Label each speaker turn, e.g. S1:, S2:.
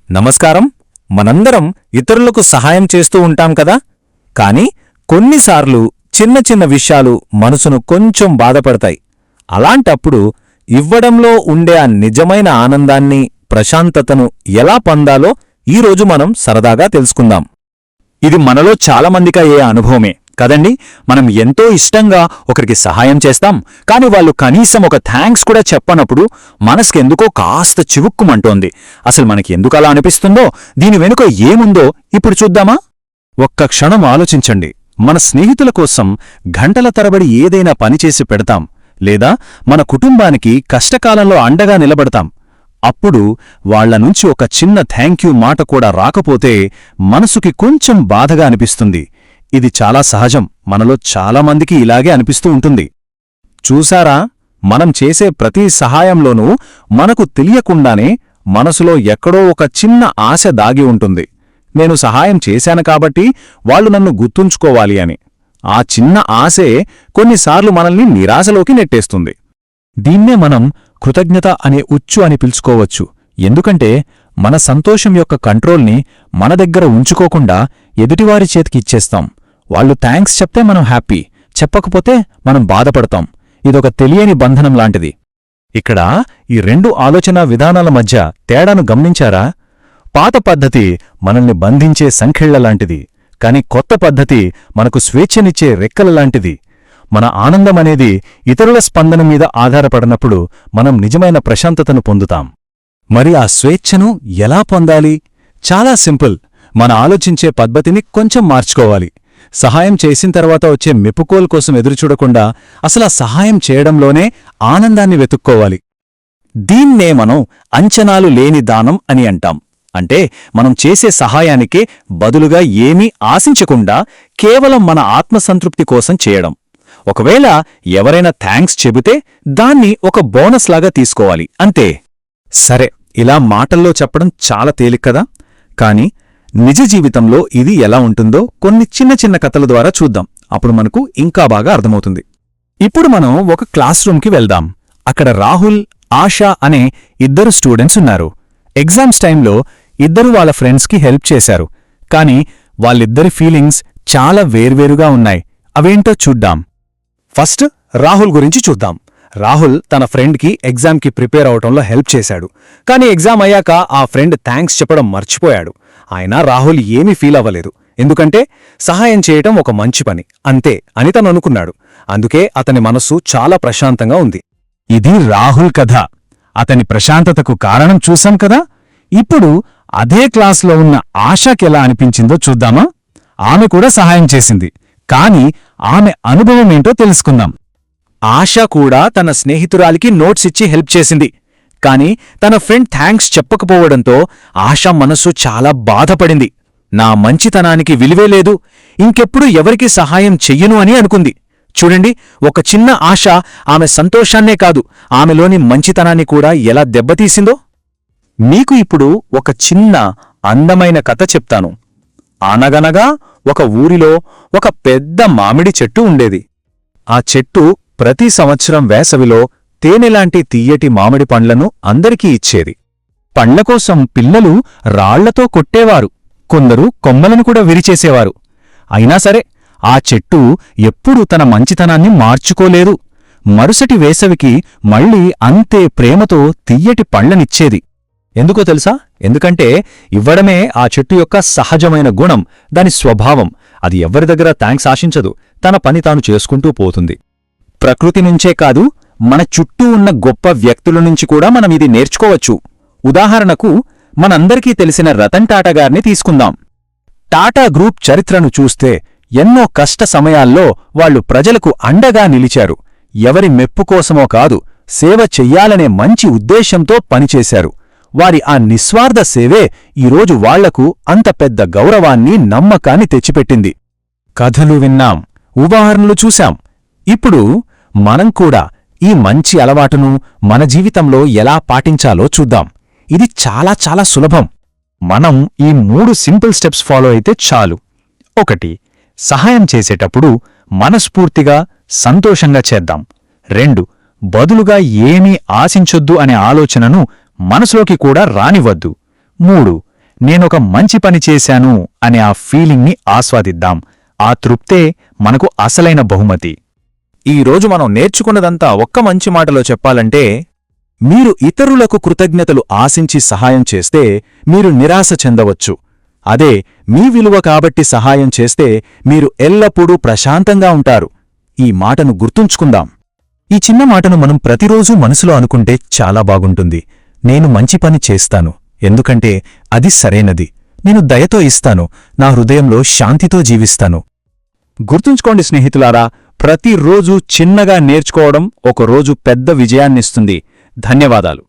S1: నమస్కారం. మనందరం ఇతరులకు సహాయం చేస్తూ ఉంటాం కదా, కాని కొన్నిసార్లు చిన్న చిన్న విషయాలు మనసును కొంచెం బాధపడతాయి. అలాంటప్పుడు ఇవ్వడంలో ఉండే ఆ నిజమైన ఆనందాన్ని, ప్రశాంతతను ఎలా పొందాలో ఈరోజు మనం సరదాగా తెలుసుకుందాం. ఇది మనలో చాలామందికి అయ్యే అనుభవమే కదండి. మనం ఎంతో ఇష్టంగా ఒకరికి సహాయం చేస్తాం, కాని వాళ్ళు కనీసం ఒక థ్యాంక్స్ కూడా చెప్పనప్పుడు మనసుకెందుకో కాస్త చివుక్కుమంటోంది. అసలు మనకి ఎందుకు అలా అనిపిస్తుందో, దీని వెనుక ఏముందో ఇప్పుడు చూద్దామా? ఒక్క క్షణం ఆలోచించండి. మన స్నేహితుల కోసం గంటల తరబడి ఏదైనా పనిచేసి పెడతాం, లేదా మన కుటుంబానికి కష్టకాలంలో అండగా నిలబడతాం. అప్పుడు వాళ్లనుంచి ఒక చిన్న థ్యాంక్యూ మాట కూడా రాకపోతే మనసుకి కొంచెం బాధగా అనిపిస్తుంది. ఇది చాలా సహజం. మనలో చాలామందికి ఇలాగే అనిపిస్తూ ఉంటుంది. చూసారా, మనం చేసే ప్రతి సహాయంలోనూ మనకు తెలియకుండానే మనసులో ఎక్కడో ఒక చిన్న ఆశ దాగి ఉంటుంది. నేను సహాయం చేశాను కాబట్టి వాళ్లు నన్ను గుర్తుంచుకోవాలి అని. ఆ చిన్న ఆశే కొన్నిసార్లు మనల్ని నిరాశలోకి నెట్టేస్తుంది. దీన్నే మనం కృతజ్ఞత అనే ఉచ్చు అని పిలుచుకోవచ్చు. ఎందుకంటే మన సంతోషం యొక్క కంట్రోల్ని మన దగ్గర ఉంచుకోకుండా ఎదుటివారి చేతికి ఇచ్చేస్తాం. వాళ్ళు థ్యాంక్స్ చెప్తే మనం హ్యాపీ, చెప్పకపోతే మనం బాధపడతాం. ఇదొక తెలియని బంధనం లాంటిది. ఇక్కడ ఈ రెండు ఆలోచనా విధానాల మధ్య తేడాను గమనించారా? పాత పద్ధతి మనల్ని బంధించే సంఖ్యళ్లలాంటిది, కాని కొత్త పద్ధతి మనకు స్వేచ్ఛనిచ్చే రెక్కలలాంటిది. మన ఆనందమనేది ఇతరుల స్పందన మీద ఆధారపడినప్పుడు మనం నిజమైన ప్రశాంతతను పొందుతాం. మరి ఆ స్వేచ్ఛను ఎలా పొందాలి? చాలా సింపుల్. మన ఆలోచించే పద్ధతిని కొంచెం మార్చుకోవాలి. సహాయం చేసిన తర్వాత వచ్చే మెప్పుకోలు కోసం ఎదురుచూడకుండా అసలా సహాయం చేయడంలోనే ఆనందాన్ని వెతుక్కోవాలి. దీన్నే మనం అంచనాలు లేని దానం అని అంటాం. అంటే మనం చేసే సహాయానికే బదులుగా ఏమీ ఆశించకుండా కేవలం మన ఆత్మసంతృప్తి కోసం చేయడం. ఒకవేళ ఎవరైనా థ్యాంక్స్ చెబితే దాన్ని ఒక బోనస్ లాగా తీసుకోవాలి, అంతే. సరే, ఇలా మాటల్లో చెప్పడం చాలా తేలిక్కదా? కాని నిజ జీవితంలో ఇది ఎలా ఉంటుందో కొన్ని చిన్న చిన్న కథల ద్వారా చూద్దాం. అప్పుడు మనకు ఇంకా బాగా అర్థమవుతుంది. ఇప్పుడు మనం ఒక క్లాస్ రూమ్కి వెళ్దాం. అక్కడ రాహుల్, ఆశా అనే ఇద్దరు స్టూడెంట్స్ ఉన్నారు. ఎగ్జామ్స్ టైంలో ఇద్దరు వాళ్ళ ఫ్రెండ్స్కి హెల్ప్ చేశారు. కాని వాళ్ళిద్దరి ఫీలింగ్స్ చాలా వేర్వేరుగా ఉన్నాయి. అవేంటో చూద్దాం. ఫస్ట్ రాహుల్ గురించి చూద్దాం. రాహుల్ తన ఫ్రెండ్కి ఎగ్జామ్కి ప్రిపేర్ అవటంలో హెల్ప్ చేశాడు. కాని ఎగ్జామ్ అయ్యాక ఆ ఫ్రెండ్ థ్యాంక్స్ చెప్పడం మర్చిపోయాడు. అయినా రాహుల్ ఏమీ ఫీల్ అవ్వలేదు. ఎందుకంటే సహాయం చేయటం ఒక మంచి పని, అంతే అని తను అనుకున్నాడు. అందుకే అతని మనస్సు చాలా ప్రశాంతంగా ఉంది. ఇది రాహుల్ కథ. అతని ప్రశాంతతకు కారణం చూశాం కదా. ఇప్పుడు అదే క్లాస్లో ఉన్న ఆశాకెలా అనిపించిందో చూద్దామా? ఆమె కూడా సహాయం చేసింది, కాని ఆమె అనుభవమేంటో తెలుసుకుందాం. ఆశా కూడా తన స్నేహితురాలికి నోట్స్ ఇచ్చి హెల్ప్ చేసింది. కాని తన ఫ్రెండ్ థ్యాంక్స్ చెప్పకపోవడంతో ఆశా మనస్సు చాలా బాధపడింది. నా మంచితనానికి విలువే లేదు, ఇంకెప్పుడు ఎవరికి సహాయం చెయ్యను అని అనుకుంది. చూడండి, ఒక చిన్న ఆశ ఆమె సంతోషాన్నే కాదు, ఆమెలోని మంచితనాన్ని కూడా ఎలా దెబ్బతీసిందో. మీకు ఇప్పుడు ఒక చిన్న అందమైన కథ చెప్తాను. అనగనగా ఒక ఊరిలో ఒక పెద్ద మామిడి చెట్టు ఉండేది. ఆ చెట్టు ప్రతి సంవత్సరం వేసవిలో తేనెలాంటి తీయటి మామిడి పండ్లను అందరికీ ఇచ్చేది. పండ్లకోసం పిల్లలు రాళ్లతో కొట్టేవారు, కొందరు కొమ్మలను కూడా విరిచేసేవారు. అయినా సరే ఆ చెట్టు ఎప్పుడూ తన మంచితనాన్ని మార్చుకోలేదు. మరుసటి వేసవికి మళ్లీ అంతే ప్రేమతో తియ్యటి పండ్లనిచ్చేది. ఎందుకో తెలుసా? ఎందుకంటే ఇవ్వడమే ఆ చెట్టు యొక్క సహజమైన గుణం, దాని స్వభావం. అది ఎవ్వరి దగ్గర థ్యాంక్స్ ఆశించదు, తన పని తాను చేసుకుంటూ పోతుంది. ప్రకృతి నుంచే కాదు, మన చుట్టూ ఉన్న గొప్ప వ్యక్తుల నుంచి కూడా మనం ఇది నేర్చుకోవచ్చు. ఉదాహరణకు మనందరికీ తెలిసిన రతన్ టాటా గారిని తీసుకుందాం. టాటా గ్రూప్ చరిత్రను చూస్తే ఎన్నో కష్ట సమయాల్లో వాళ్లు ప్రజలకు అండగా నిలిచారు. ఎవరి మెప్పుకోసమో కాదు, సేవ చెయ్యాలనే మంచి ఉద్దేశంతో పనిచేశారు. వారి ఆ నిస్వార్థ సేవే ఈరోజు వాళ్లకు అంత పెద్ద గౌరవాన్ని, నమ్మకాన్ని తెచ్చిపెట్టింది. కథలు విన్నాం, ఉదాహరణలు చూశాం. ఇప్పుడు మనం కూడా ఈ మంచి అలవాటును మన జీవితంలో ఎలా పాటించాలో చూద్దాం. ఇది చాలా చాలా సులభం. మనం ఈ 3 సింపుల్ స్టెప్స్ ఫాలో అయితే చాలు. 1. సహాయం చేసేటప్పుడు మనస్ఫూర్తిగా, సంతోషంగా చేద్దాం. 2. బదులుగా ఏమీ ఆశించొద్దు అనే ఆలోచనను మనసులోకి కూడా రానివ్వద్దు. 3.
S2: నేనొక మంచి పని చేశాను అనే ఆ ఫీలింగ్ని ఆస్వాదిద్దాం. ఆ తృప్తే మనకు అసలైన బహుమతి.
S1: ఈరోజు మనం నేర్చుకున్నదంతా ఒక్క మంచి మాటలో చెప్పాలంటే, మీరు ఇతరులకు కృతజ్ఞతలు ఆశించి సహాయం చేస్తే మీరు నిరాశ చెందవచ్చు. అదే మీ విలువ కాబట్టి సహాయం చేస్తే మీరు ఎల్లప్పుడూ ప్రశాంతంగా ఉంటారు. ఈ మాటను గుర్తుంచుకుందాం. ఈ చిన్న మాటను మనం ప్రతిరోజూ మనసులో అనుకుంటే చాలా బాగుంటుంది. నేను మంచి పని చేస్తాను, ఎందుకంటే అది సరైనది. నేను దయతో ఇస్తాను, నా హృదయంలో శాంతితో జీవిస్తాను. గుర్తుంచుకోండి స్నేహితులారా, ప్రతిరోజూ చిన్నగా నేర్చుకోవడం ఒకరోజు పెద్ద విజయాన్నిస్తుంది. ధన్యవాదాలు.